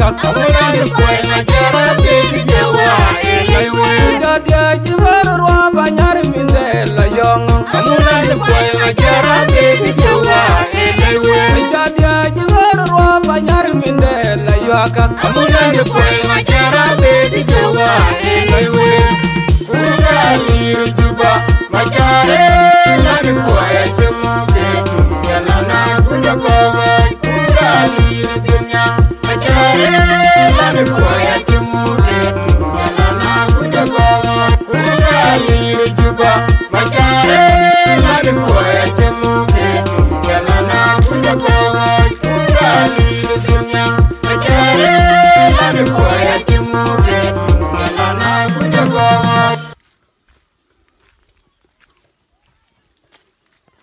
kat amuna ni koi majara baby jawa elaiwe jadia jibar rwa banyar minde la yong amuna ni koi majara baby jawa elaiwe jadia jibar rwa banyar minde la yakat amuna ni koi majara baby jawa elaiwe kura liru juba majare la ni koi jamu betu jalana kuda kowa kura liru dunya majare la ni koi jamu betu jalana kuda kowa kura liru juba majare la ni koi jamu betu jalana kuda kowa kura liru dunya majare la ni koi jamu